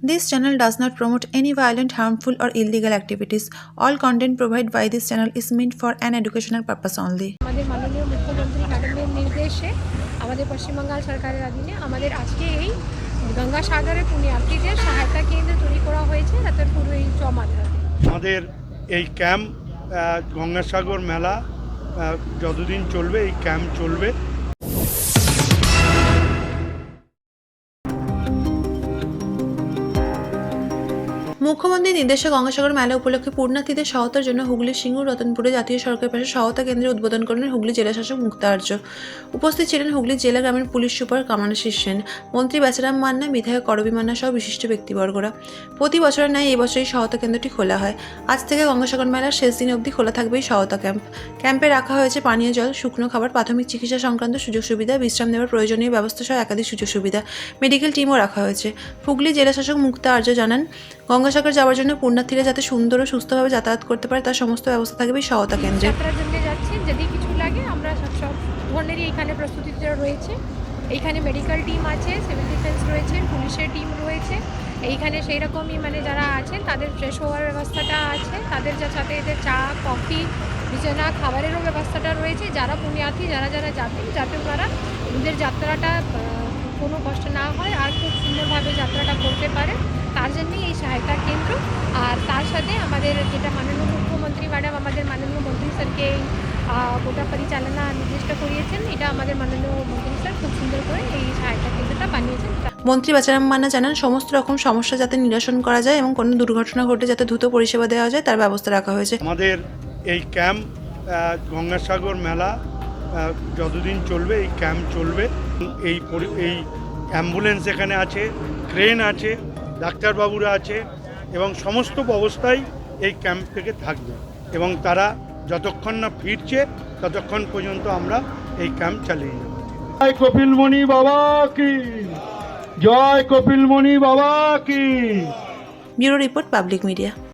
This channel does not promote any violent, harmful, or illegal activities. All content provided by this channel is meant for an educational purpose only. আমাদের মাননীয় মুখ্যমন্ত্রী ম্যাডামের নির্দেশে আমাদের পশ্চিমবাংলা সরকারের অধীনে আমাদের আজকে এই গঙ্গাসাগরে পুণ্যার্থীদের সহায়তা কেন্দ্র তৈরি করা হয়েছে রাতারপুর এই চৌমাথাতে। আমাদের এই ক্যাম্প গঙ্গাসাগর মেলা যতদিন চলবে এই ক্যাম্প চলবে। মুখ্যমন্ত্রীর নির্দেশে গঙ্গাসাগর মেলা উপলক্ষে পুণ্যার্থীদের সহায়তার জন্য হুগলির সিঙ্গুর রতনপুরে জাতীয় সড়কের পাশে সহায়তা কেন্দ্রের উদ্বোধন করেন হুগলি জেলাশাসক মুক্তা আর্য। উপস্থিত ছিলেন হুগলি জেলা গ্রামের পুলিশ সুপার কামানাশিস সেন, মন্ত্রী বেচারাম মান্না, বিধায়ক করবী মান্না সহ বিশিষ্ট ব্যক্তিবর্গরা। প্রতি বছরের ন্যায় এই বছর এই সহায়তা কেন্দ্রটি খোলা হয়। আজ থেকে গঙ্গাসাগর মেলার শেষ দিন অবধি খোলা থাকবে এই সহায়তা ক্যাম্প। ক্যাম্পে রাখা হয়েছে পানীয় জল, শুকনো খাবার, প্রাথমিক চিকিৎসা সংক্রান্ত সুযোগ সুবিধা, বিশ্রাম নেওয়ার প্রয়োজনীয় ব্যবস্থা সহ একাধিক সুযোগ সুবিধা। মেডিকেল টিমও রাখা হয়েছে। হুগলি জেলাশাসক মুক্তা আর্য জানান, গঙ্গাসাগর যাওয়ার জন্য পুণ্যার্থীরা যাতে সুন্দর ও সুস্থভাবে যাতায়াত করতে পারে তার সমস্ত ব্যবস্থা থাকবে এই সহায়তা কেন্দ্রে। যাত্রার জন্য যাচ্ছেন, যদি কিছু লাগে আমরা সব ধরনেরই এইখানে প্রস্তুতিটা রয়েছে। এইখানে মেডিকেল টিম আছে, সিভিল ডিফেন্স রয়েছে, পুলিশের টিম রয়েছে। এইখানে সেই রকমই যারা আছেন তাদের ফ্রেশ হওয়ার ব্যবস্থাটা আছে, তাদের সাথে এদের চা, কফি, বিছানা, খাবারেরও ব্যবস্থাটা রয়েছে। যারা পুণ্যার্থী যারা যাবেন যাতে ওনারা ওদের যাত্রাটা কোনো কষ্ট না হয় আর খুব সুন্দরভাবে যাত্রাটা করতে পারে, তার জন্যই এই সহায়তা কেন্দ্র। আর তার সাথে আমাদের যেটা মাননীয় মুখ্যমন্ত্রী ম্যাডাম আমাদের মাননীয় মন্ত্রী স্যারকে এই গোটা পরিচালনা নির্দেশটা করিয়েছেন, এটা আমাদের মাননীয় মন্ত্রী স্যার খুব সুন্দর করে এই সহায়তা কেন্দ্রটা বানিয়েছেন। মন্ত্রী বেচারাম মান্না জানান, সমস্ত রকম সমস্যা যাতে নিরসন করা যায় এবং কোনো দুর্ঘটনা ঘটে যাতে দ্রুত পরিষেবা দেওয়া যায় তার ব্যবস্থা রাখা হয়েছে। আমাদের এই ক্যাম্প গঙ্গাসাগর মেলা যতদিন চলবে এই ক্যাম্প চলবে। এই অ্যাম্বুলেন্স এখানে আছে, ক্রেন আছে, ডাক্তারবাবুরা আছে এবং সমস্ত ব্যবস্থাই এই ক্যাম্প থেকে থাকবে এবং তারা যতক্ষণ না ফিরছে ততক্ষণ পর্যন্ত আমরা এই ক্যাম্প চালিয়ে যাব। জয় কপিলমণি বাবা কি জয়, কপিলমণি বাবা কি। Bureau report, public media.